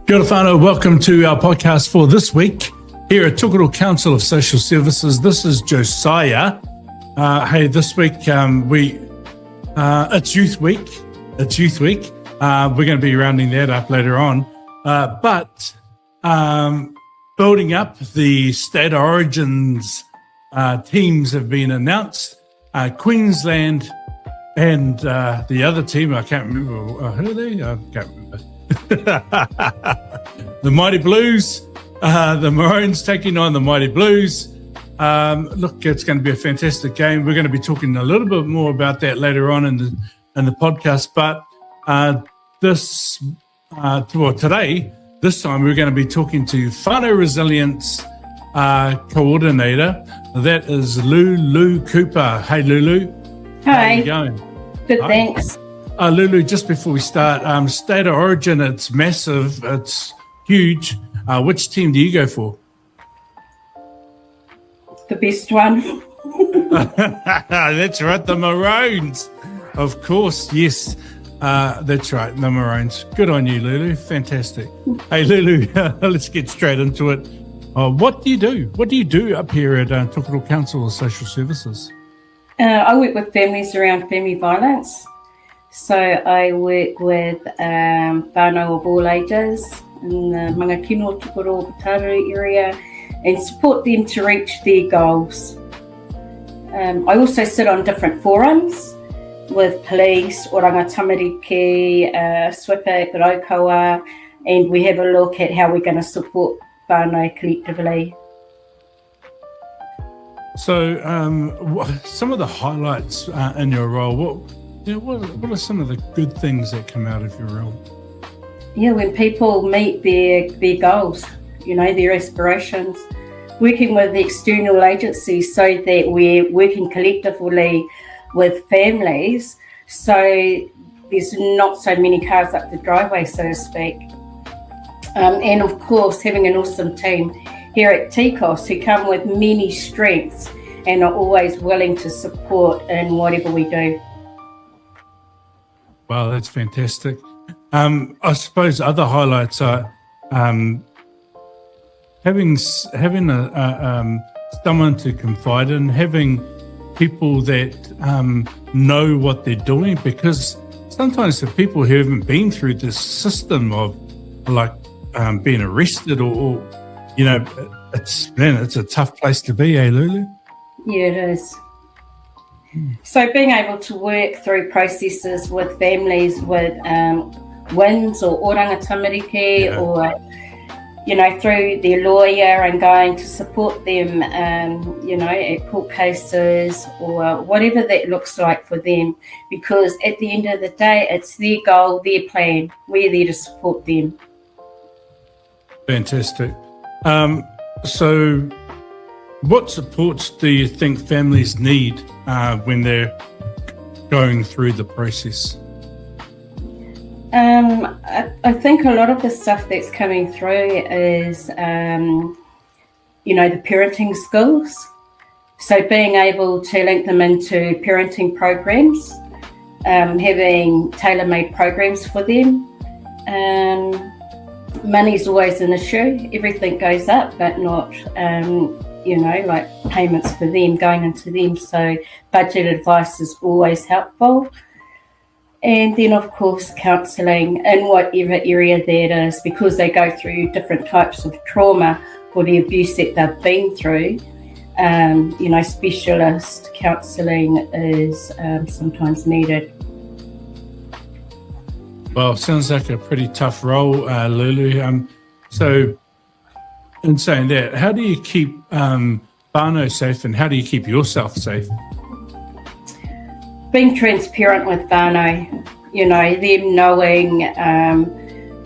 Kia ora whānau, welcome to our podcast for this week here at Tokoro Council of Social Services. This is Josiah. This week it's Youth Week. We're going to be rounding that up later on. But building up the state of origins teams have been announced. Queensland and the other team, I can't remember. Who are they? I can't remember. The Mighty Blues, the Maroons taking on the Mighty Blues. Look, it's going to be a fantastic game. We're going to be talking a little bit more about that later on in the podcast. But today, this time, we're going to be talking to Whānau Resilience coordinator. That is Lulu Cooper. Hey, Lulu. Hi. How are you going? Good, Hi. thanks. Lulu, just before we start, state of origin, it's massive, it's huge. Which team do you go for? The best one. That's right, the Maroons. Of course, yes. That's right, the Maroons. Good on you, Lulu. Fantastic. Hey, Lulu, let's get straight into it. What do you do? What do you do up here at Tokoro Council of Social Services? I work with families around family violence. So I work with whānau of all ages in the Mangakino, Tokoro, Bataru area and support them to reach their goals. I also sit on different forums with police, oranga tamariki, SWIPIC, Raukawa, and we have a look at how we're going to support whānau collectively. So some of the highlights in your role, what are some of the good things that come out of your role? Yeah, when people meet their goals, their aspirations, working with the external agencies so that we're working collectively with families, so there's not so many cars up the driveway, so to speak. And of course, having an awesome team here at TCOS who come with many strengths and are always willing to support in whatever we do. Wow, that's fantastic. I suppose other highlights are having someone to confide in, having people that know what they're doing, because sometimes for people who haven't been through this system of being arrested or it's a tough place to be, Lulu? Yeah, it is. So being able to work through processes with families with wins or oranga tamariki or, through their lawyer and going to support them, at court cases or whatever that looks like for them, because at the end of the day, it's their goal, their plan. We're there to support them. Fantastic. So what supports do you think families need when they're going through the process? I think a lot of the stuff that's coming through is, the parenting skills. So being able to link them into parenting programs, having tailor-made programs for them. Money's always an issue. Everything goes up, but not, payments for them going into them. So budget advice is always helpful. And then, of course, counselling in whatever area that is, because they go through different types of trauma for the abuse that they've been through. Specialist counselling is sometimes needed. Well, sounds like a pretty tough role, Lulu. So in saying that, how do you keep whānau safe and how do you keep yourself safe? Being transparent with whānau, them knowing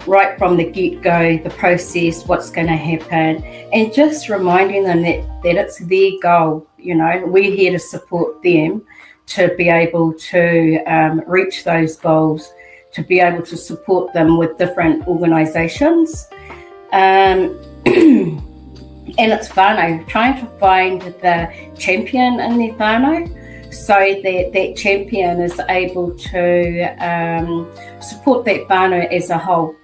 right from the get-go, the process, what's going to happen, and just reminding them that it's their goal. We're here to support them to be able to reach those goals, to be able to support them with different organisations. And it's whānau, trying to find the champion in their whānau, so that champion is able to support that whānau as a whole.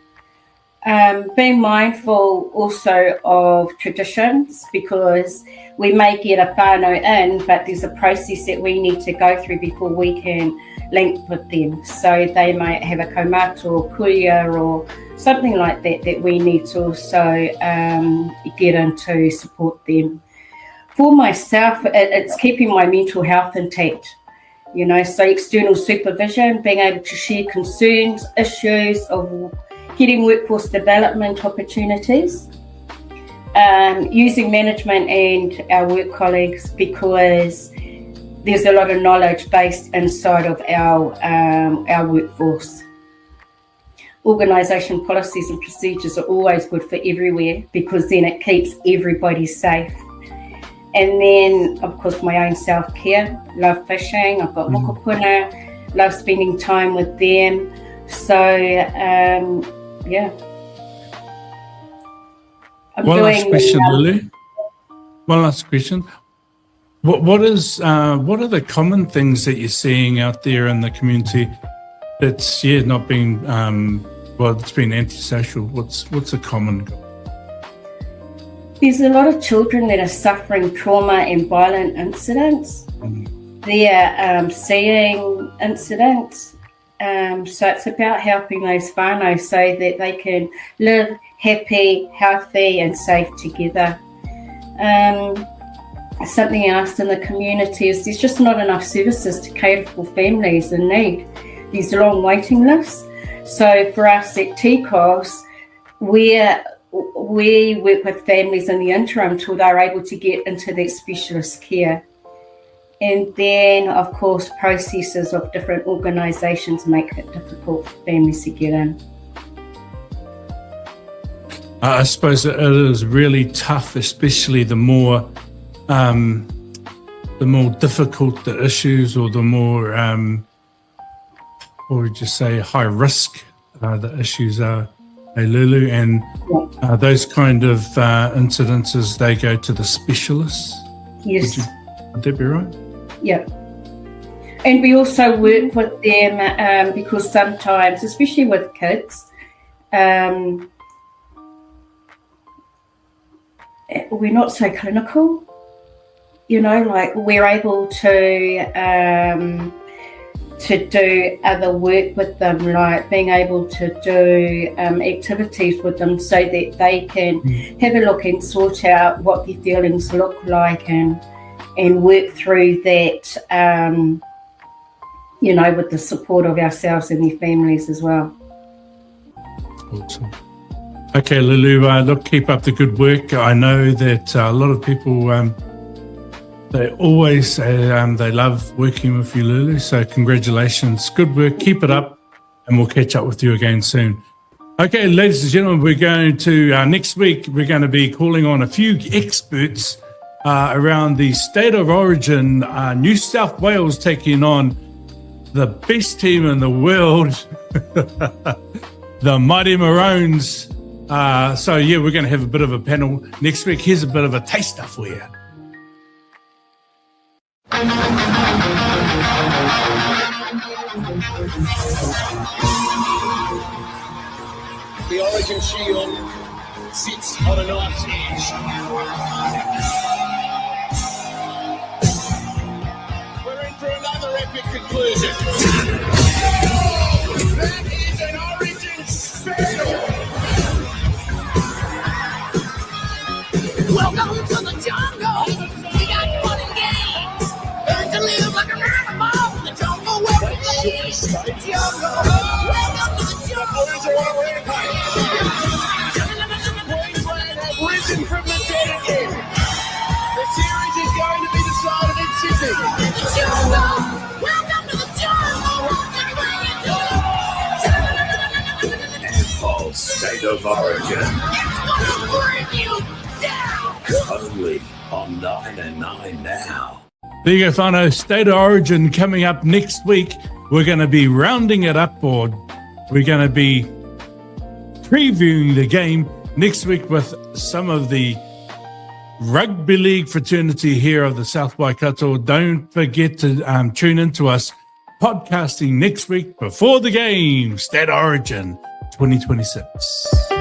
Being mindful also of traditions, because we may get a whānau in, but there's a process that we need to go through before we can link with them. So they might have a kaumata or kuia or something like that that we need to also get in to support them. For myself, it's keeping my mental health intact. So external supervision, being able to share concerns, issues of getting workforce development opportunities, using management and our work colleagues, because there's a lot of knowledge based inside of our workforce. Organisation policies and procedures are always good for everywhere, because then it keeps everybody safe. And then, of course, my own self-care. Love fishing. I've got mokopuna. Love spending time with them. So, yeah. One last question, Lulu. One last question. What are the common things that you're seeing out there in the community that's not been it's been antisocial? What's a common goal? There's a lot of children that are suffering trauma and violent incidents. They're seeing incidents. So it's about helping those whānau so that they can live happy, healthy and safe together. Something else in the community is there's just not enough services to cater for families in need. There's long waiting lists. So for us at TCOS, we work with families in the interim till they're able to get into that specialist care. And then, of course, processes of different organisations make it difficult for families to get in. I suppose it is really tough, especially the more difficult the issues, or the more, what would you say, high risk the issues are. Hey, Lulu, and those kind of incidences, they go to the specialists. Yes. Would that be right? Yeah. And we also work with them because sometimes, especially with kids, we're not so clinical. Like we're able to do other work with them, like being able to do activities with them so that they can have a look and sort out what their feelings look like and work through that, with the support of ourselves and their families as well. Awesome. Okay, Lulu, look, keep up the good work. I know that a lot of people, they always they love working with you, Lulu. So congratulations. Good work. Keep it up. And we'll catch up with you again soon. Okay, ladies and gentlemen, we're going to, next week, we're going to be calling on a few experts around the state of origin, New South Wales taking on the best team in the world, the Mighty Maroons. So, we're going to have a bit of a panel next week. Here's a bit of a taster for you. The Origin Shield sits on a knife's edge. We're in for another epic conclusion. That is an Origin special. Welcome to the jungle. We got fun and games. Learn to live like an animal. The jungle where we live. Jungle. Welcome to the jungle. Boys are on a rampage. Queensland have risen from the dead again. The series is going to be decided in Sydney. The jungle. Welcome to the jungle. Paul's State of Origin. It's gonna bring you down. Only on 9 and 9 now. There you go, whānau. State of Origin coming up next week. We're going to be rounding it up, or we're going to be previewing the game next week with some of the rugby league fraternity here of the South Waikato. Don't forget to tune into us podcasting next week before the game, State of Origin 2026.